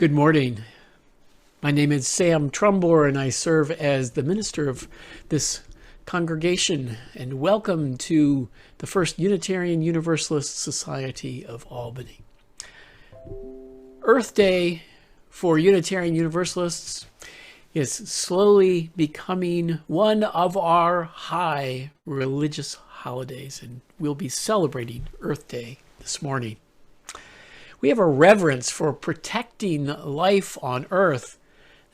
Good morning. My name is Sam Trumbore, and I serve as the minister of this congregation. And welcome to the First Unitarian Universalist Society of Albany. Earth Day for Unitarian Universalists is slowly becoming one of our high religious holidays, and we'll be celebrating Earth Day this morning. We have a reverence for protecting life on Earth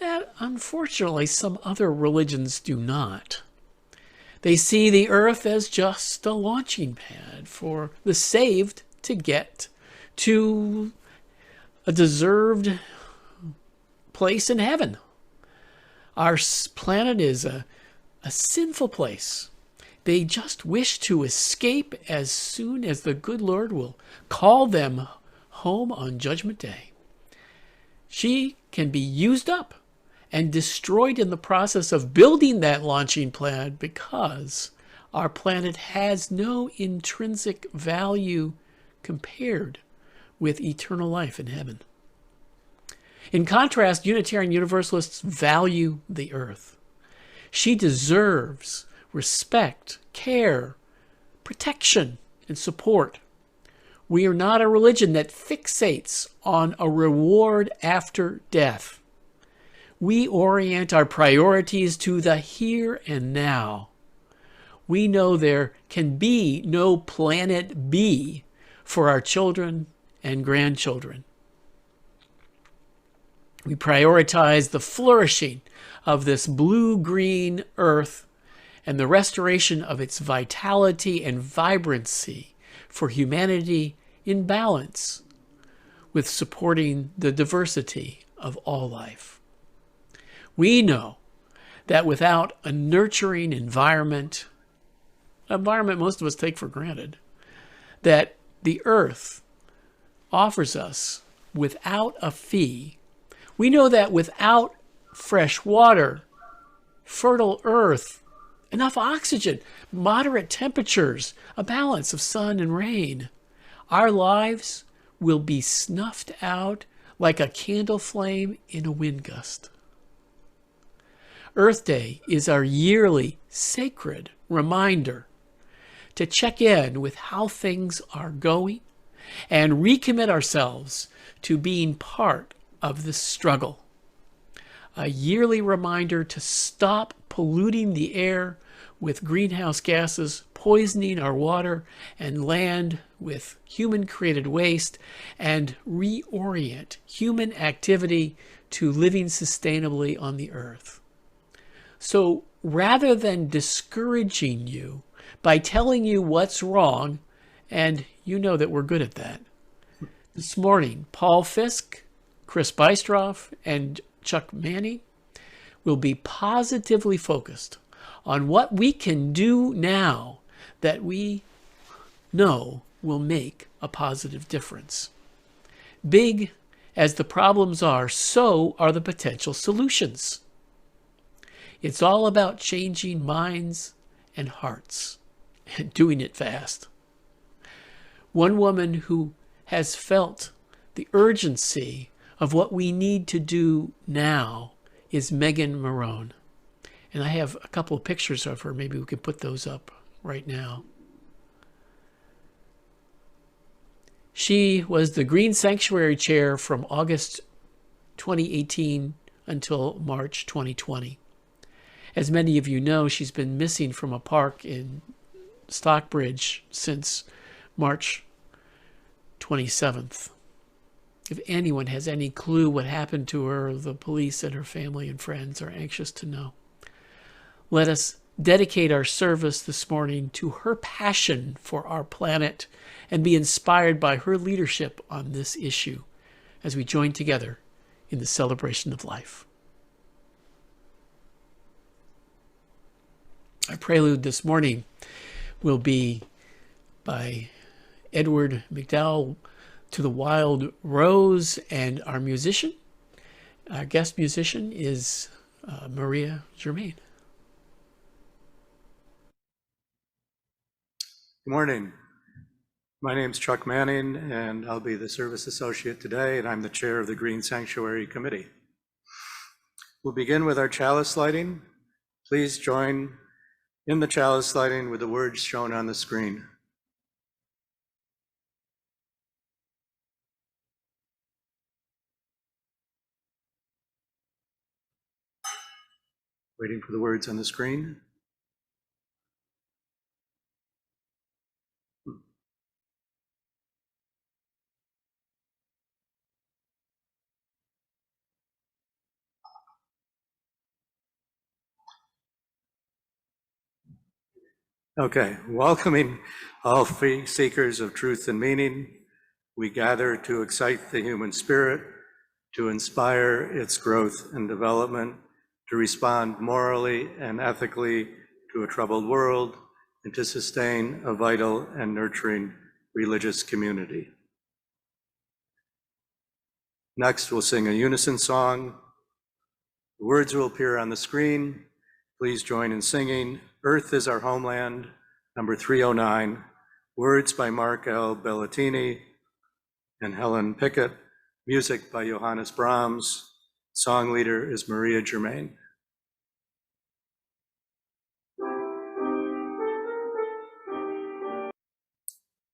that, unfortunately, some other religions do not. They see the Earth as just a launching pad for the saved to get to a deserved place in heaven. Our planet is a sinful place. They just wish to escape as soon as the good Lord will call them home on Judgment Day. She can be used up and destroyed in the process of building that launching pad because our planet has no intrinsic value compared with eternal life in heaven. In contrast, Unitarian Universalists value the earth. She deserves respect, care, protection, and support. We are not a religion that fixates on a reward after death. We orient our priorities to the here and now. We know there can be no planet B for our children and grandchildren. We prioritize the flourishing of this blue-green earth and the restoration of its vitality and vibrancy for humanity in balance with supporting the diversity of all life. We know that without a nurturing environment most of us take for granted, that the earth offers us without a fee. We know that without fresh water, fertile earth, enough oxygen, moderate temperatures, a balance of sun and rain, our lives will be snuffed out like a candle flame in a wind gust. Earth Day is our yearly sacred reminder to check in with how things are going and recommit ourselves to being part of this struggle. A yearly reminder to stop polluting the air with greenhouse gases, poisoning our water and land with human-created waste, and reorient human activity to living sustainably on the earth. So rather than discouraging you by telling you what's wrong, and you know that we're good at that, this morning, Paul Fisk, Chris Bystroff, and Chuck Manning will be positively focused on what we can do now that we know will make a positive difference. Big as the problems are, so are the potential solutions. It's all about changing minds and hearts and doing it fast. One woman who has felt the urgency of what we need to do now is Megan Marone. And I have a couple of pictures of her. Maybe we could put those up right now. She was the Green Sanctuary Chair from August 2018 until March 2020. As many of you know, she's been missing from a park in Stockbridge since March 27th. If anyone has any clue what happened to her, the police and her family and friends are anxious to know. Let us dedicate our service this morning to her passion for our planet and be inspired by her leadership on this issue as we join together in the celebration of life. Our prelude this morning will be by Edward McDowell, To the Wild Rose, and our guest musician is Maria Germain. Good morning. My name's Chuck Manning, and I'll be the service associate today, and I'm the chair of the Green Sanctuary Committee. We'll begin with our chalice lighting. Please join in the chalice lighting with the words shown on the screen. Waiting for the words on the screen. Okay, welcoming all free seekers of truth and meaning, we gather to excite the human spirit, to inspire its growth and development, to respond morally and ethically to a troubled world, and to sustain a vital and nurturing religious community. Next, we'll sing a unison song. The words will appear on the screen. Please join in singing Earth is Our Homeland, number 309, words by Mark L. Bellatini and Helen Pickett, music by Johannes Brahms. Song leader is Maria Germain.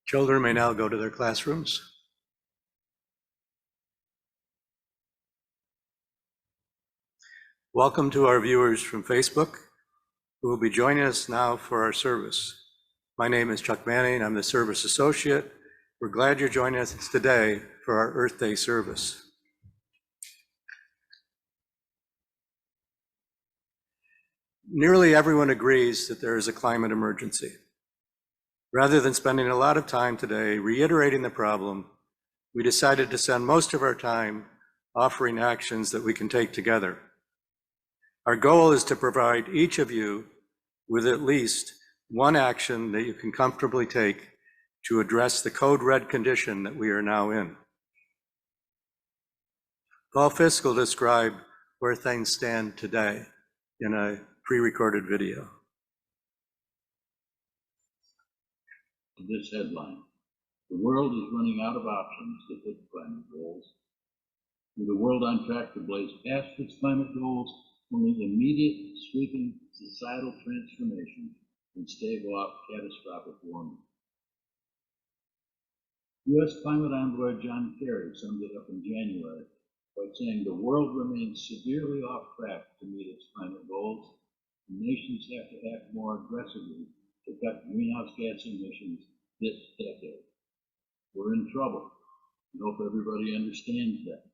Children may now go to their classrooms. Welcome to our viewers from Facebook, who will be joining us now for our service. My name is Chuck Manning. I'm the service associate. We're glad you're joining us today for our Earth Day service. Nearly everyone agrees that there is a climate emergency. Rather than spending a lot of time today reiterating the problem, we decided to spend most of our time offering actions that we can take together. Our goal is to provide each of you with at least one action that you can comfortably take to address the code red condition that we are now in. Paul Fisk will describe where things stand today in a pre-recorded video. This headline: the world is running out of options to hit climate goals. With the world on track to blaze past its climate goals, only immediate, sweeping societal transformation can stave off catastrophic warming. U.S. climate envoy John Kerry summed it up in January by saying the world remains severely off track to meet its climate goals, and nations have to act more aggressively to cut greenhouse gas emissions this decade. We're in trouble. I hope everybody understands that,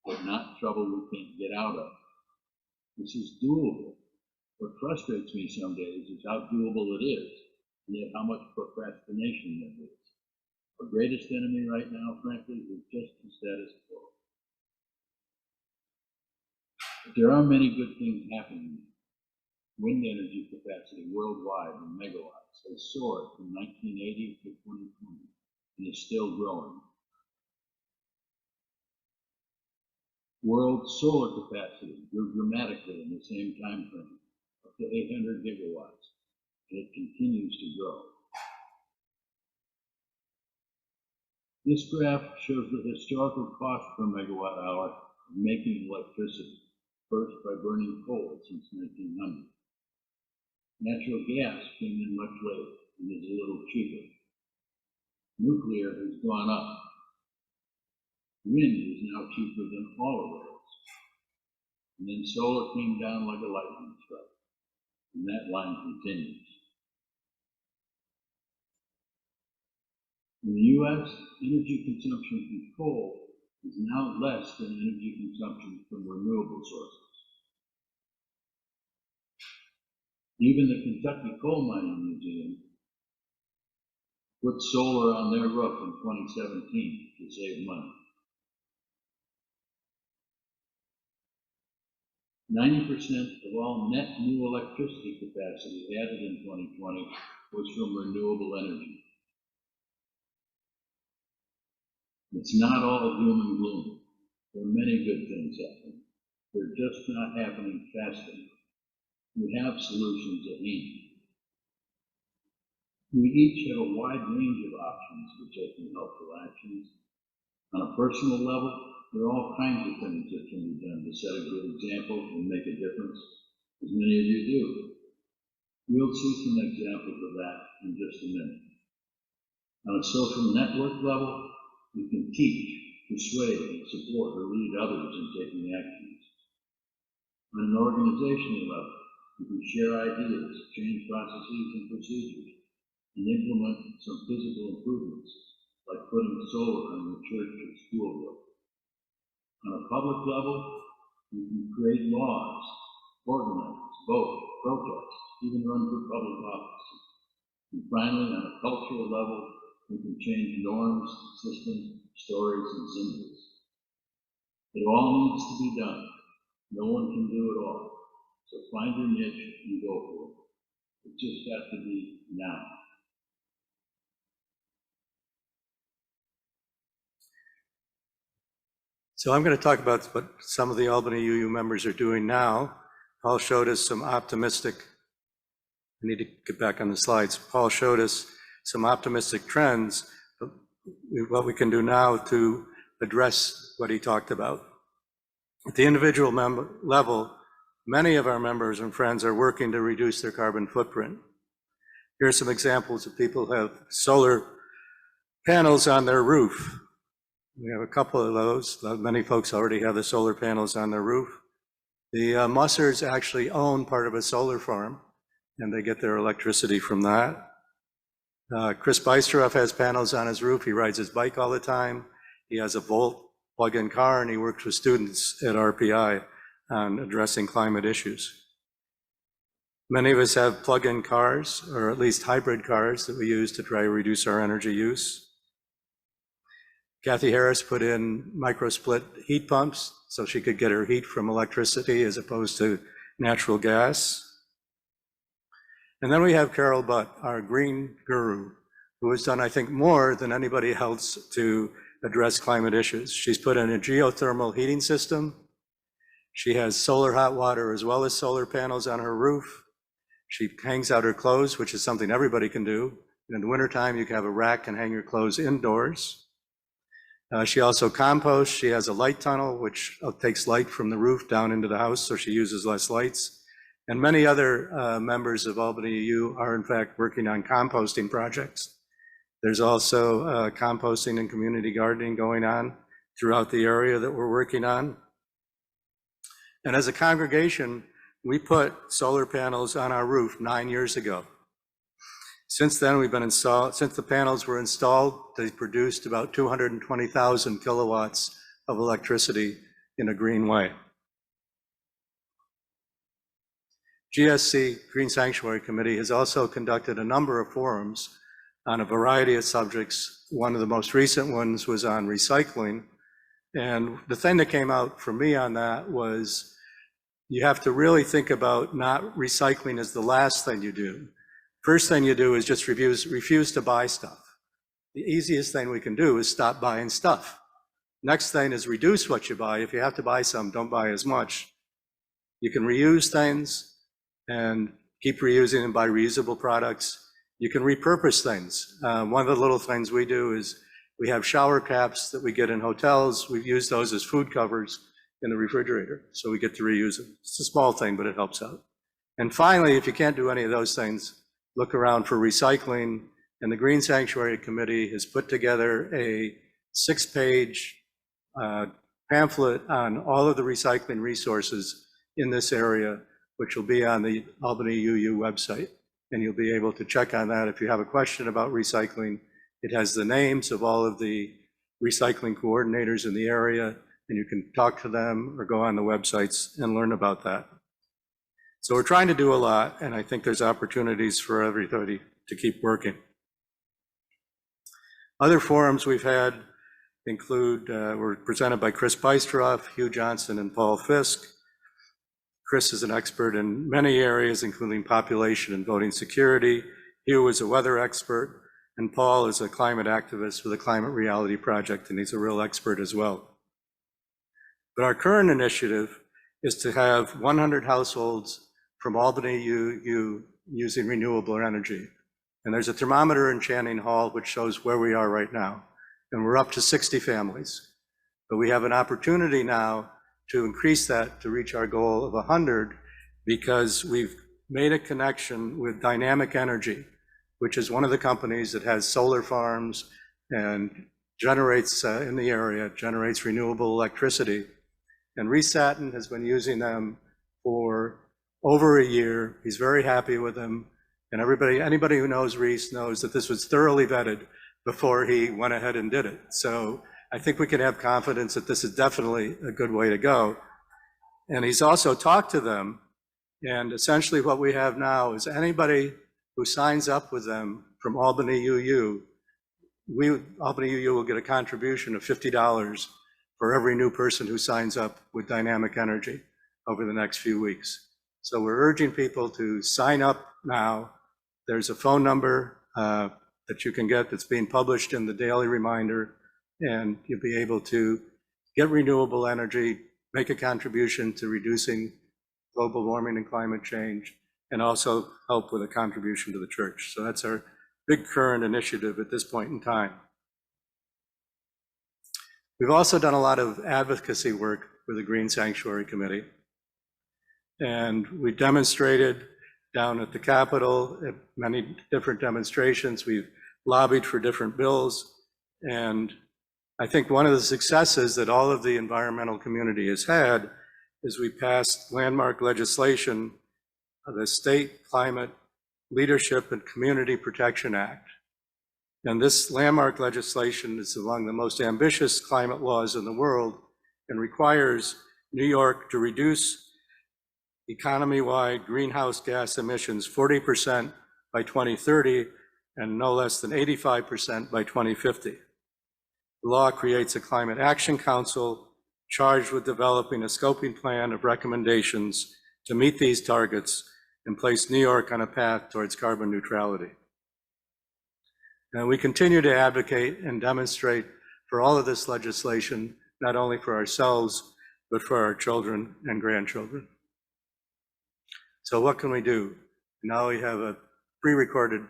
but not trouble we can't get out of. This is doable. What frustrates me some days is how doable it is, and yet how much procrastination there is. Our greatest enemy right now, frankly, is just the status quo. But there are many good things happening. Wind energy capacity worldwide in megawatts has soared from 1980 to 2020 and is still growing. World solar capacity grew dramatically in the same time frame, up to 800 gigawatts, and it continues to grow. This graph shows the historical cost per megawatt hour of making electricity, first by burning coal since 1900. Natural gas came in much later and is a little cheaper. Nuclear has gone up. Wind is now cheaper than all of those. And then solar came down like a lightning strike, and that line continues. In the U.S., energy consumption from coal is now less than energy consumption from renewable sources. Even the Kentucky Coal Mining Museum put solar on their roof in 2017 to save money. 90% of all net new electricity capacity added in 2020 was from renewable energy. It's not all doom and gloom. There are many good things happening. They're just not happening fast enough. We have solutions at hand. We each have a wide range of options for taking helpful actions. On a personal level, there are all kinds of things that can be done to set a good example and make a difference, as many of you do. We'll see some examples of that in just a minute. On a social network level, you can teach, persuade, support, or lead others in taking actions. On an organizational level, you can share ideas, change processes and procedures, and implement some physical improvements, like putting solar on your church or school roof. On a public level, you can create laws, organize, vote, protest, even run for public office. And finally, on a cultural level, you can change norms, systems, stories, and symbols. It all needs to be done. No one can do it all. So find your niche and go for it. It just has to be now. So I'm going to talk about what some of the Albany UU members are doing now. Paul showed us some optimistic, I need to get back on the slides. Paul showed us some optimistic trends, what we can do now to address what he talked about. At the individual level, many of our members and friends are working to reduce their carbon footprint. Here are some examples of people who have solar panels on their roof. We have a couple of those. Many folks already have the solar panels on their roof. The Mussers actually own part of a solar farm, and they get their electricity from that. Chris Bystrov has panels on his roof. He rides his bike all the time. He has a Volt plug-in car, and he works with students at RPI on addressing climate issues. Many of us have plug-in cars, or at least hybrid cars, that we use to try to reduce our energy use. Kathy Harris put in micro-split heat pumps so she could get her heat from electricity as opposed to natural gas. And then we have Carol Butt, our green guru, who has done, I think, more than anybody else to address climate issues. She's put in a geothermal heating system. She has solar hot water as well as solar panels on her roof. She hangs out her clothes, which is something everybody can do. And in the wintertime, you can have a rack and hang your clothes indoors. She also composts. She has a light tunnel, which takes light from the roof down into the house, so she uses less lights. And many other members of Albany UU are, in fact, working on composting projects. There's also composting and community gardening going on throughout the area that we're working on. And as a congregation, we put solar panels on our roof 9 years ago. Since then, since the panels were installed, they produced about 220,000 kilowatts of electricity in a green way. GSC, Green Sanctuary Committee, has also conducted a number of forums on a variety of subjects. One of the most recent ones was on recycling. And the thing that came out for me on that was you have to really think about not recycling as the last thing you do. First thing you do is just refuse to buy stuff. The easiest thing we can do is stop buying stuff. Next thing is reduce what you buy. If you have to buy some, don't buy as much. You can reuse things and keep reusing and buy reusable products. You can repurpose things. One of the little things we do is we have shower caps that we get in hotels. We use those as food covers in the refrigerator, so we get to reuse them. It's a small thing, but it helps out. And finally, if you can't do any of those things, look around for recycling. And the Green Sanctuary Committee has put together a 6-page pamphlet on all of the recycling resources in this area, which will be on the Albany UU website. And you'll be able to check on that if you have a question about recycling. It has the names of all of the recycling coordinators in the area, and you can talk to them or go on the websites and learn about that. So we're trying to do a lot, and I think there's opportunities for everybody to keep working. Other forums we've had include, were presented by Chris Bystrov, Hugh Johnson, and Paul Fisk. Chris is an expert in many areas, including population and voting security. Hugh is a weather expert, and Paul is a climate activist with the Climate Reality Project, and he's a real expert as well. But our current initiative is to have 100 households from Albany UU using renewable energy. And there's a thermometer in Channing Hall which shows where we are right now. And we're up to 60 families. But we have an opportunity now to increase that to reach our goal of 100 because we've made a connection with Dynamic Energy, which is one of the companies that has solar farms and generates in the area, generates renewable electricity. And Reese Satin has been using them for over a year. He's very happy with them. And anybody who knows Reese knows that this was thoroughly vetted before he went ahead and did it. So I think we can have confidence that this is definitely a good way to go. And he's also talked to them. And essentially what we have now is anybody who signs up with them from Albany UU, Albany UU will get a contribution of $50 for every new person who signs up with Dynamic Energy over the next few weeks. So we're urging people to sign up now. There's a phone number that you can get that's being published in the Daily Reminder, and you'll be able to get renewable energy, make a contribution to reducing global warming and climate change, and also help with a contribution to the church. So that's our big current initiative at this point in time. We've also done a lot of advocacy work with the Green Sanctuary Committee. And we demonstrated down at the Capitol at many different demonstrations. We've lobbied for different bills. And I think one of the successes that all of the environmental community has had is we passed landmark legislation, the State Climate Leadership and Community Protection Act. And this landmark legislation is among the most ambitious climate laws in the world and requires New York to reduce economy-wide greenhouse gas emissions 40% by 2030 and no less than 85% by 2050. The law creates a Climate Action Council charged with developing a scoping plan of recommendations to meet these targets and place New York on a path towards carbon neutrality. And we continue to advocate and demonstrate for all of this legislation, not only for ourselves, but for our children and grandchildren. So what can we do? Now we have a pre-recorded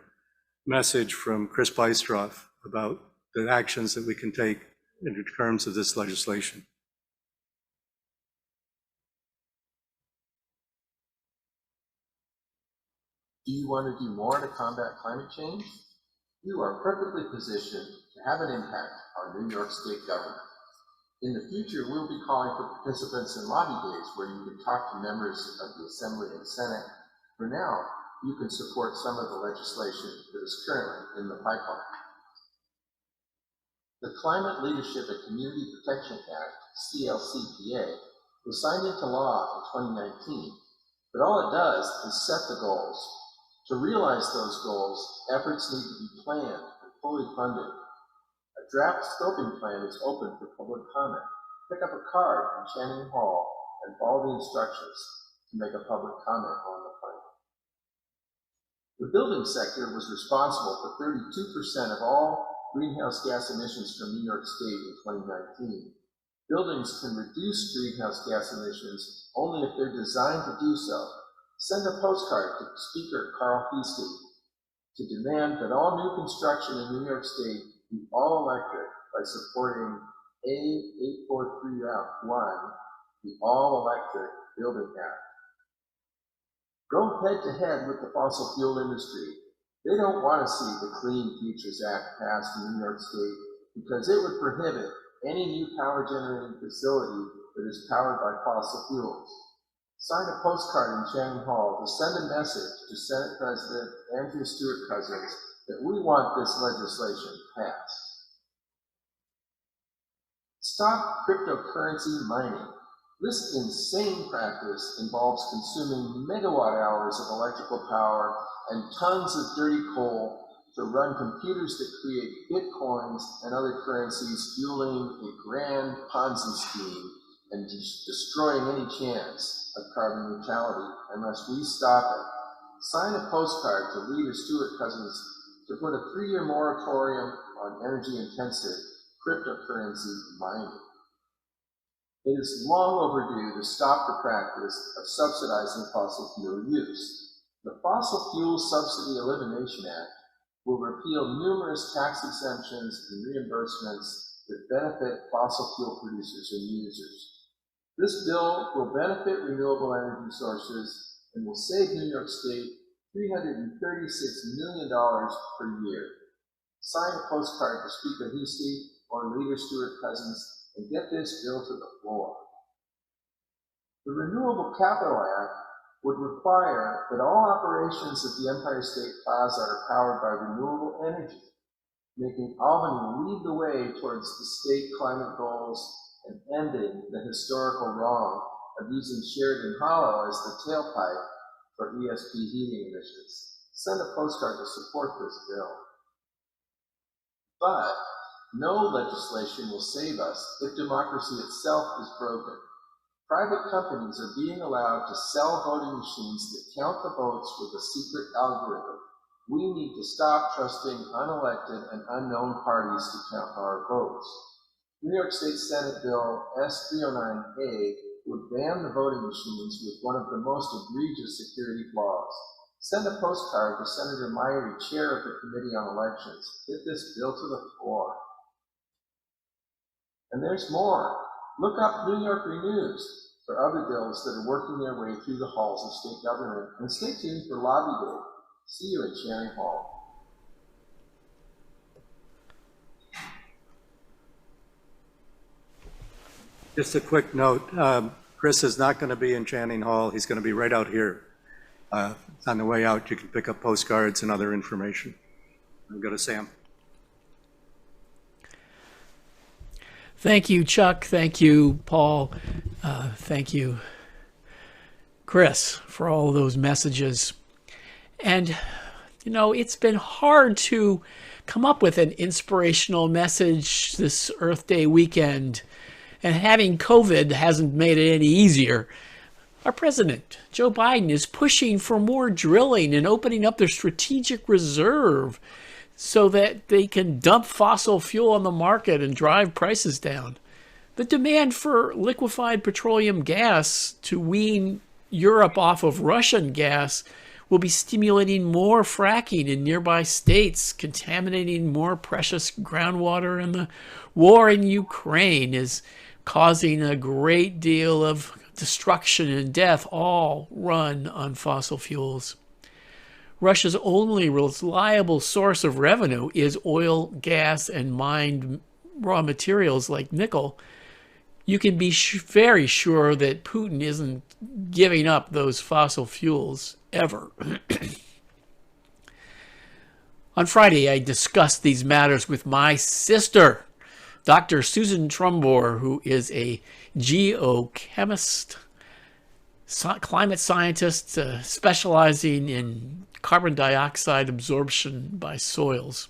message from Chris Bystroff about the actions that we can take in terms of this legislation. Do you want to do more to combat climate change? You are perfectly positioned to have an impact on New York State government. In the future, we'll be calling for participants in lobby days where you can talk to members of the Assembly and Senate. For now, you can support some of the legislation that is currently in the pipeline. The Climate Leadership and Community Protection Act, CLCPA, was signed into law in 2019, but all it does is set the goals. To realize those goals, efforts need to be planned and fully funded. A draft scoping plan is open for public comment. Pick up a card in Channing Hall and follow the instructions to make a public comment on the plan. The building sector was responsible for 32% of all greenhouse gas emissions from New York State in 2019. Buildings can reduce greenhouse gas emissions only if they're designed to do so. Send a postcard to Speaker Carl Feasty to demand that all new construction in New York State be all electric by supporting A843-1, the All Electric Building Act. Go head to head with the fossil fuel industry. They don't want to see the Clean Futures Act passed in New York State because it would prohibit any new power generating facility that is powered by fossil fuels. Sign a postcard in Channing Hall to send a message to Senate President Andrew Stewart Cousins that we want this legislation passed. Stop cryptocurrency mining. This insane practice involves consuming megawatt hours of electrical power and tons of dirty coal to run computers that create bitcoins and other currencies, fueling a grand Ponzi scheme and destroying any chance of carbon neutrality unless we stop it. Sign a postcard to Leader Stewart Cousins to put a 3-year moratorium on energy-intensive cryptocurrency mining. It is long overdue to stop the practice of subsidizing fossil fuel use. The Fossil Fuel Subsidy Elimination Act will repeal numerous tax exemptions and reimbursements that benefit fossil fuel producers and users. This bill will benefit renewable energy sources and will save New York State $336 million per year. Sign a postcard to Speaker Heastie or Leader Stewart-Cousins and get this bill to the floor. The Renewable Capital Act would require that all operations at the Empire State Plaza are powered by renewable energy, making Albany lead the way towards the state climate goals and ending the historical wrong of using Sheridan Hollow as the tailpipe for ESP heating emissions. Send a postcard to support this bill. But no legislation will save us if democracy itself is broken. Private companies are being allowed to sell voting machines that count the votes with a secret algorithm. We need to stop trusting unelected and unknown parties to count our votes. New York State Senate Bill S-309A would ban the voting machines with one of the most egregious security flaws. Send a postcard to Senator Myrie, chair of the Committee on Elections. Get this bill to the floor. And there's more. Look up New York Renews for other bills that are working their way through the halls of state government. And stay tuned for Lobby Day. See you at Channing Hall. Just a quick note, Chris is not going to be in Channing Hall. He's going to be right out here. On the way out, you can pick up postcards and other information. I'll go to Sam. Thank you, Chuck. Thank you, Paul. Thank you, Chris, for all those messages. And, you know, it's been hard to come up with an inspirational message this Earth Day weekend. And having COVID hasn't made it any easier. Our president, Joe Biden, is pushing for more drilling and opening up their strategic reserve so that they can dump fossil fuel on the market and drive prices down. The demand for liquefied petroleum gas to wean Europe off of Russian gas will be stimulating more fracking in nearby states, contaminating more precious groundwater, and the war in Ukraine is causing a great deal of destruction and death, all run on fossil fuels. Russia's only reliable source of revenue is oil, gas, and mined raw materials like nickel. You can be very sure that Putin isn't giving up those fossil fuels ever. On Friday, I discussed these matters with my sister, Dr. Susan Trumbore, who is a geochemist, climate scientist specializing in carbon dioxide absorption by soils.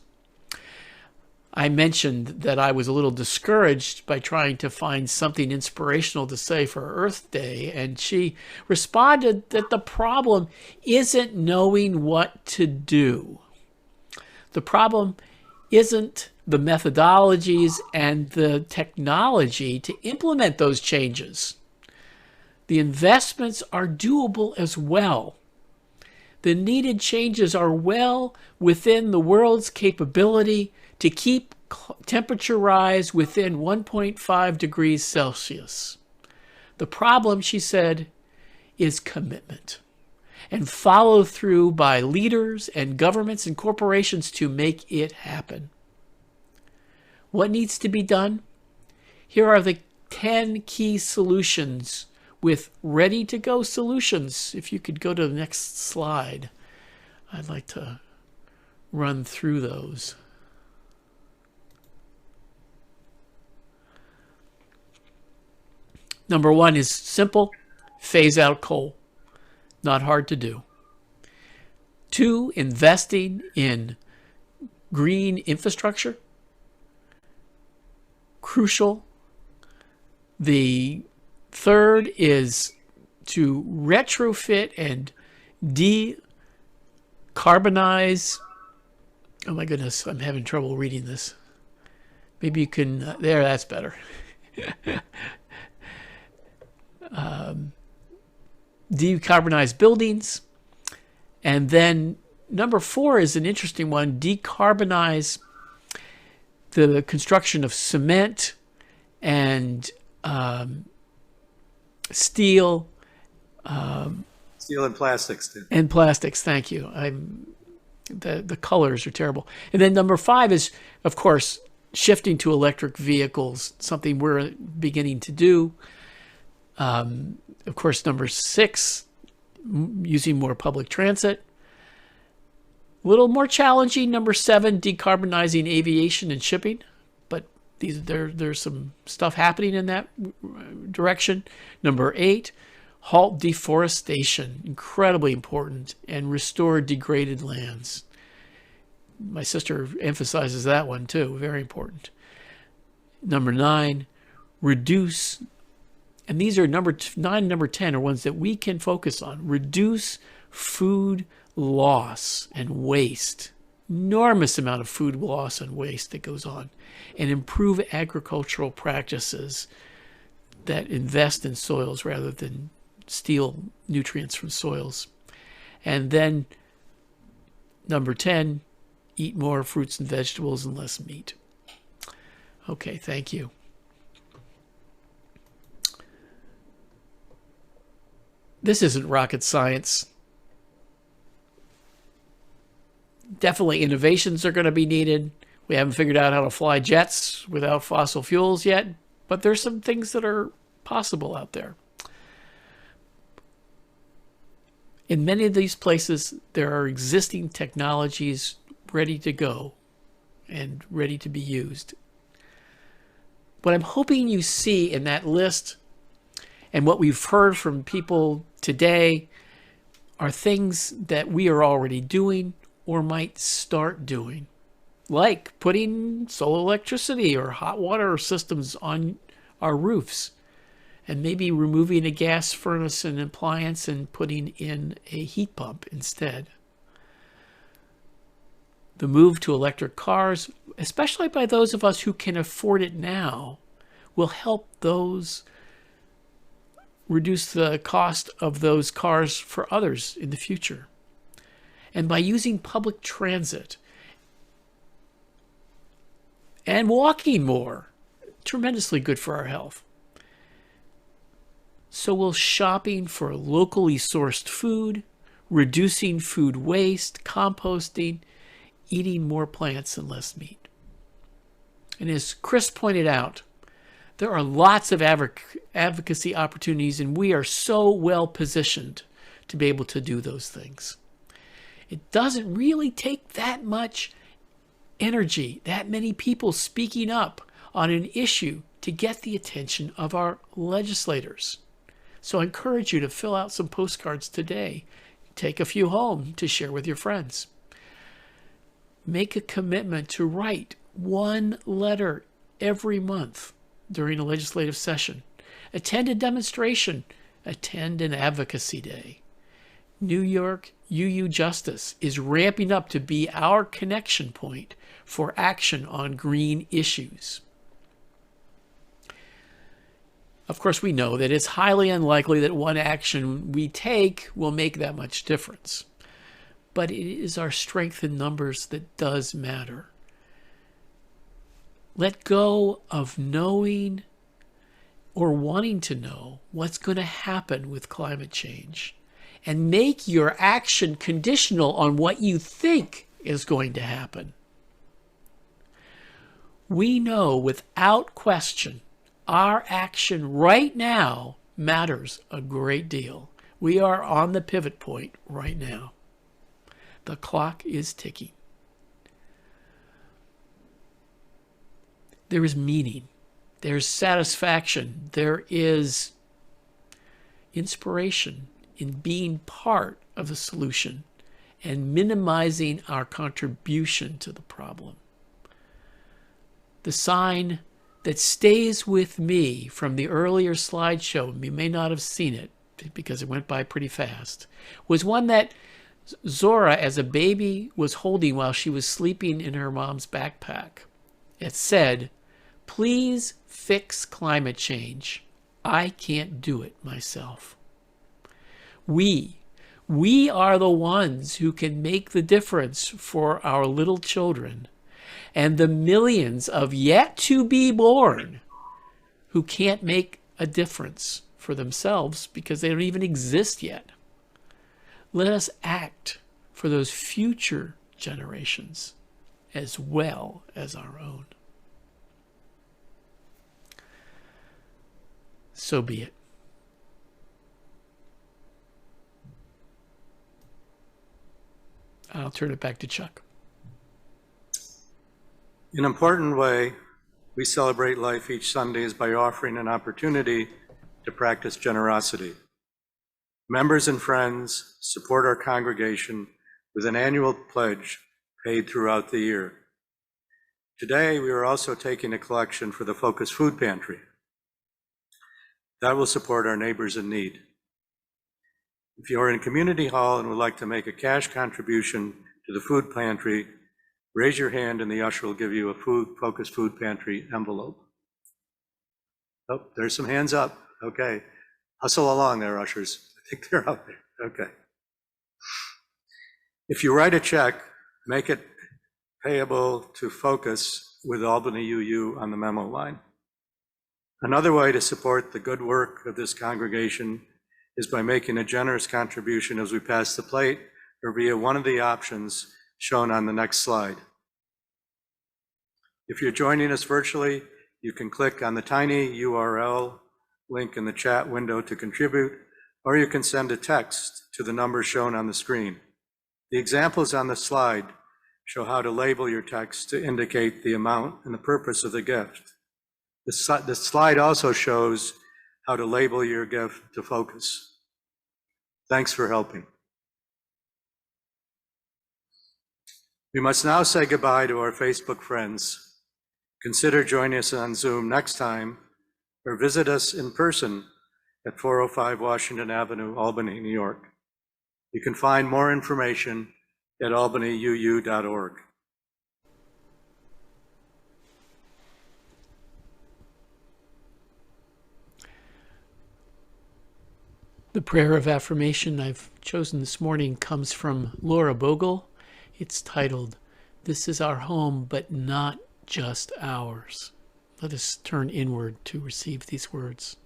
I mentioned that I was a little discouraged by trying to find something inspirational to say for Earth Day, and she responded that the problem isn't knowing what to do. The problem isn't the methodologies and the technology to implement those changes. The investments are doable as well. The needed changes are well within the world's capability to keep temperature rise within 1.5 degrees Celsius. The problem, she said, is commitment and follow through by leaders and governments and corporations to make it happen. What needs to be done? Here are the 10 key solutions with ready-to-go solutions. If you could go to the next slide, I'd like to run through those. Number one is simple: phase out coal. Not hard to do. 2, investing in green infrastructure. Crucial. The third is to retrofit and decarbonize. Oh my goodness, I'm having trouble reading this. Maybe you can, there, that's better. Decarbonize buildings, and then Number 4 is an interesting one. Decarbonize the construction of cement and steel. Steel and plastics, too. And plastics, thank you. The colors are terrible. And then number 5 is, of course, shifting to electric vehicles, something we're beginning to do. Of course, number 6, using more public transit. A little more challenging, number 7, decarbonizing aviation and shipping. But there's some stuff happening in that direction. Number 8, halt deforestation, incredibly important, and restore degraded lands. My sister emphasizes that one too, very important. Number 9, reduce, and these are number 9 and number 10 are ones that we can focus on. Reduce food loss and waste. Enormous amount of food loss and waste that goes on. And improve agricultural practices that invest in soils rather than steal nutrients from soils. And then number 10, eat more fruits and vegetables and less meat. Okay, thank you. This isn't rocket science. Definitely innovations are going to be needed. We haven't figured out how to fly jets without fossil fuels yet, but there's some things that are possible out there. In many of these places, there are existing technologies ready to go and ready to be used. What I'm hoping you see in that list and what we've heard from people today are things that we are already doing or might start doing, like putting solar electricity or hot water systems on our roofs, and maybe removing a gas furnace and appliance and putting in a heat pump instead. The move to electric cars, especially by those of us who can afford it now, will help those reduce the cost of those cars for others in the future. And by using public transit and walking more, tremendously good for our health. So will shopping for locally sourced food, reducing food waste, composting, eating more plants and less meat. And as Chris pointed out, there are lots of advocacy opportunities, and we are so well positioned to be able to do those things. It doesn't really take that much energy, that many people speaking up on an issue to get the attention of our legislators. So I encourage you to fill out some postcards today. Take a few home to share with your friends. Make a commitment to write one letter every month during a legislative session. Attend a demonstration. Attend an advocacy day. New York UU Justice is ramping up to be our connection point for action on green issues. Of course, we know that it's highly unlikely that one action we take will make that much difference. But it is our strength in numbers that does matter. Let go of knowing or wanting to know what's going to happen with climate change, and make your action conditional on what you think is going to happen. We know without question our action right now matters a great deal. We are on the pivot point right now. The clock is ticking. There is meaning. There's satisfaction. There is inspiration in being part of the solution and minimizing our contribution to the problem. The sign that stays with me from the earlier slideshow, you may not have seen it because it went by pretty fast, was one that Zora, as a baby, was holding while she was sleeping in her mom's backpack. It said, "Please fix climate change. I can't do it myself." We We are the ones who can make the difference for our little children and the millions of yet to be born who can't make a difference for themselves because they don't even exist yet. Let us act for those future generations as well as our own. So be it. I'll turn it back to Chuck. In an important way, we celebrate life each Sunday by offering an opportunity to practice generosity. Members and friends support our congregation with an annual pledge paid throughout the year. Today, we are also taking a collection for the Focus Food Pantry. That will support our neighbors in need. If you are in Community Hall and would like to make a cash contribution to the food pantry, raise your hand and the usher will give you a Focus Food Pantry envelope. Oh, there's some hands up. Okay. Hustle along there, ushers. I think they're out there. Okay. If you write a check, make it payable to Focus with Albany UU on the memo line. Another way to support the good work of this congregation is by making a generous contribution as we pass the plate or via one of the options shown on the next slide. If you're joining us virtually, you can click on the tiny URL link in the chat window to contribute, or you can send a text to the number shown on the screen. The examples on the slide show how to label your text to indicate the amount and the purpose of the gift. The slide also shows how to label your gift to Focus. Thanks for helping. We must now say goodbye to our Facebook friends. Consider joining us on Zoom next time or visit us in person at 405 Washington Avenue, Albany, New York. You can find more information at albanyuu.org. The prayer of affirmation I've chosen this morning comes from Laura Bogle. It's titled, "This is our home, but not just ours." Let us turn inward to receive these words.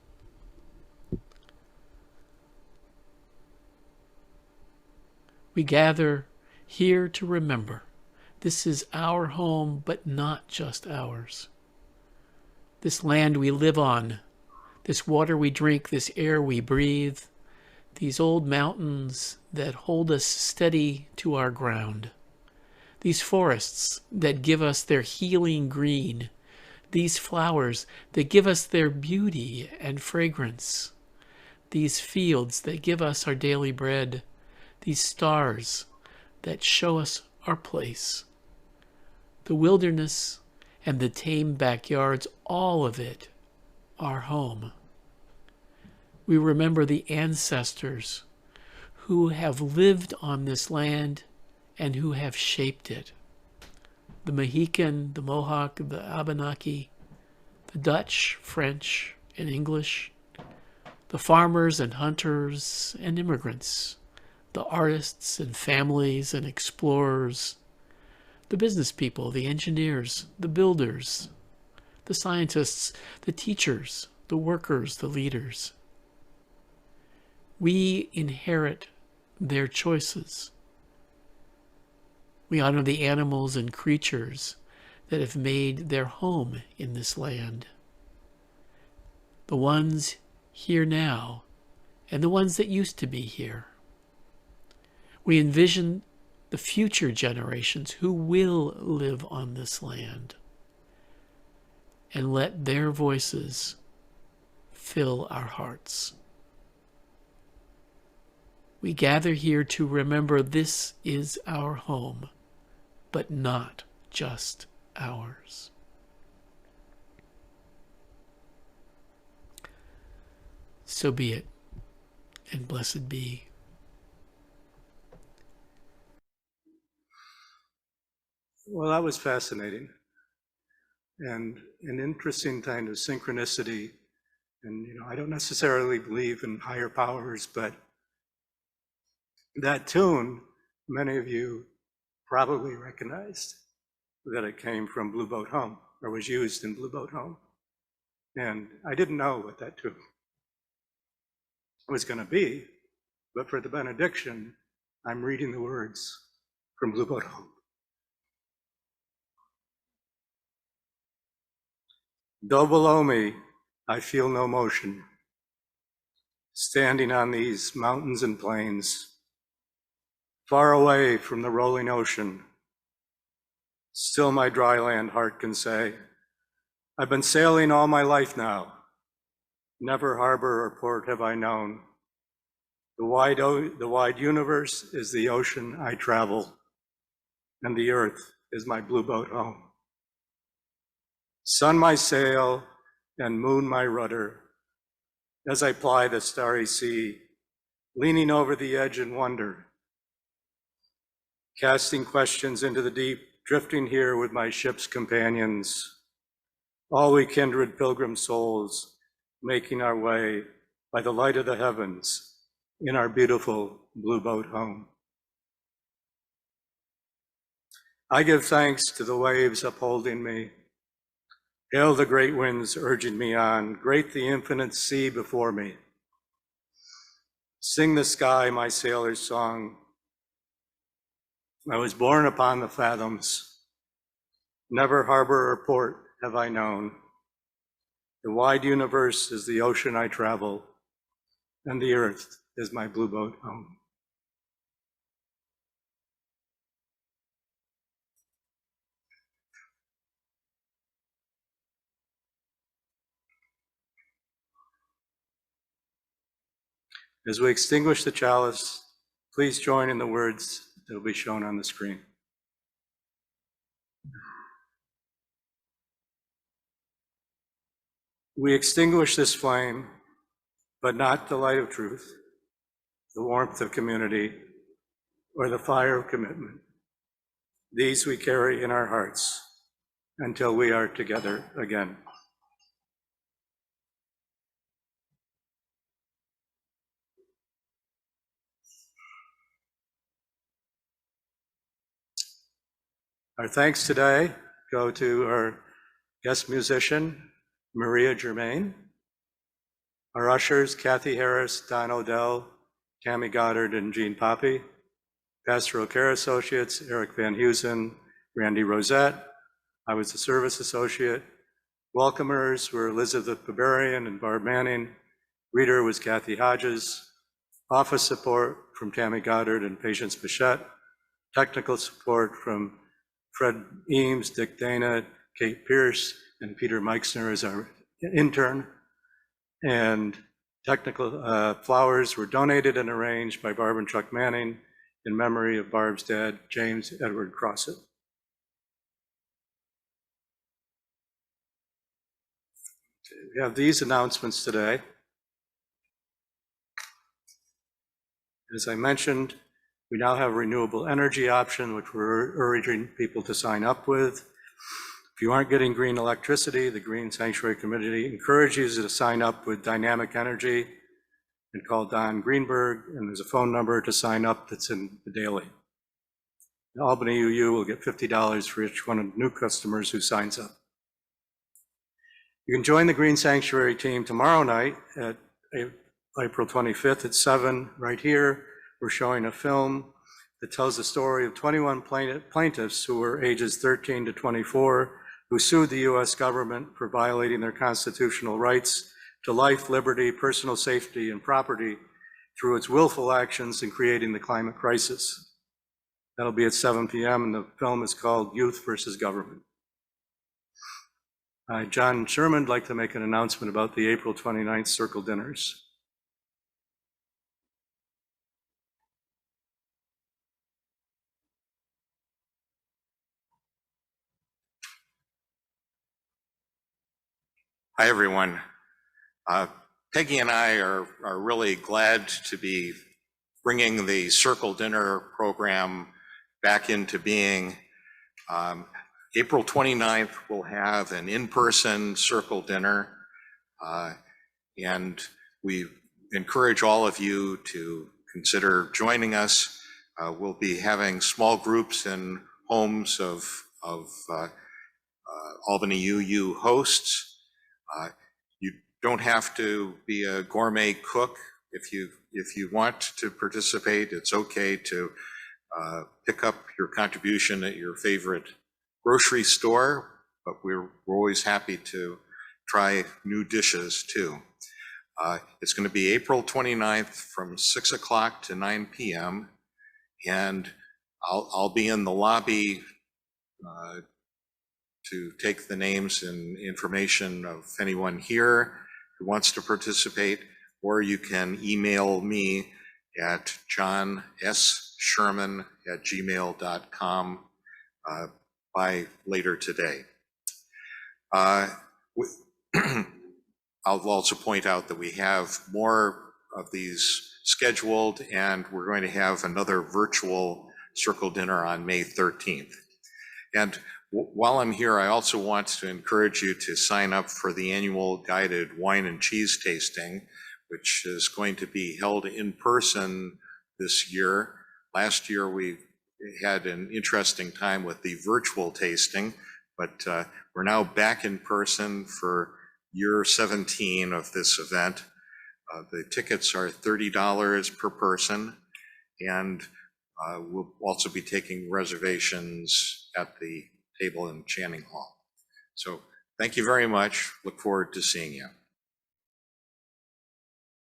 We gather here to remember. This is our home, but not just ours. This land we live on, this water we drink, this air we breathe, these old mountains that hold us steady to our ground, these forests that give us their healing green, these flowers that give us their beauty and fragrance, these fields that give us our daily bread, these stars that show us our place, the wilderness and the tame backyards, all of it our home. We remember the ancestors who have lived on this land and who have shaped it. The Mohican, the Mohawk, the Abenaki, the Dutch, French, and English, the farmers and hunters and immigrants, the artists and families and explorers, the business people, the engineers, the builders, the scientists, the teachers, the workers, the leaders. We inherit their choices. We honor the animals and creatures that have made their home in this land. The ones here now and the ones that used to be here. We envision the future generations who will live on this land and let their voices fill our hearts. We gather here to remember this is our home, but not just ours. So be it, and blessed be. Well, that was fascinating and an interesting kind of synchronicity. And, I don't necessarily believe in higher powers, but That tune, many of you probably recognized that it came from Blue Boat Home, or was used in Blue Boat Home. And I didn't know what that tune was going to be, but for the benediction, I'm reading the words from Blue Boat Home. Though below me, I feel no motion, standing on these mountains and plains, far away from the rolling ocean, still my dry land heart can say, I've been sailing all my life now. Never harbor or port have I known. The wide universe is the ocean I travel, and the earth is my blue boat home. Sun my sail and moon my rudder, as I ply the starry sea, leaning over the edge in wonder, casting questions into the deep, drifting here with my ship's companions, all we kindred pilgrim souls, making our way by the light of the heavens in our beautiful blue boat home. I give thanks to the waves upholding me. Hail the great winds urging me on, great the infinite sea before me. Sing the sky my sailor's song. I was born upon the fathoms. Never harbor or port have I known. The wide universe is the ocean I travel, and the earth is my blue boat home. As we extinguish the chalice, please join in the words that will be shown on the screen. We extinguish this flame, but not the light of truth, the warmth of community, or the fire of commitment. These we carry in our hearts until we are together again. Our thanks today go to our guest musician, Maria Germain, our ushers, Kathy Harris, Don Odell, Tammy Goddard, and Jean Poppy, Pastoral Care Associates, Eric Van Heusen, Randy Rosette. I was the service associate. Welcomers were Elizabeth Barbarian and Barb Manning. Reader was Kathy Hodges. Office support from Tammy Goddard and Patience Bichette. Technical support from Fred Eames, Dick Dana, Kate Pierce, and Peter Meixner as our intern. And technical flowers were donated and arranged by Barb and Chuck Manning in memory of Barb's dad, James Edward Crossett. We have these announcements today. As I mentioned, we now have a renewable energy option, which we're urging people to sign up with. If you aren't getting green electricity, the Green Sanctuary Committee encourages you to sign up with Dynamic Energy and call Don Greenberg, and there's a phone number to sign up that's in the daily. The Albany UU will get $50 for each one of new customers who signs up. You can join the Green Sanctuary team tomorrow night at April 25th at 7 right here. We're showing a film that tells the story of 21 plaintiffs who were ages 13 to 24 who sued the US government for violating their constitutional rights to life, liberty, personal safety, and property through its willful actions in creating the climate crisis. That'll be at 7 p.m. and the film is called Youth versus Government. John Sherman would like to make an announcement about the April 29th Circle Dinners. Hi, everyone. Peggy and I are really glad to be bringing the Circle Dinner program back into being. April 29th, we'll have an in-person Circle Dinner, and we encourage all of you to consider joining us. We'll be having small groups in homes of Albany UU hosts. You don't have to be a gourmet cook. If you want to participate, it's okay to pick up your contribution at your favorite grocery store, but we're always happy to try new dishes too. It's going to be April 29th from 6 o'clock to 9 p.m. and I'll be in the lobby to take the names and information of anyone here who wants to participate, or you can email me at johnsherman@gmail.com by later today. I'll also point out that we have more of these scheduled, and we're going to have another virtual circle dinner on May 13th. And while I'm here, I also want to encourage you to sign up for the annual guided wine and cheese tasting, which is going to be held in person this year. Last year, we had an interesting time with the virtual tasting, but we're now back in person for year 17 of this event. The tickets are $30 per person, and we'll also be taking reservations at the table in Channing Hall. So thank you very much. Look forward to seeing you.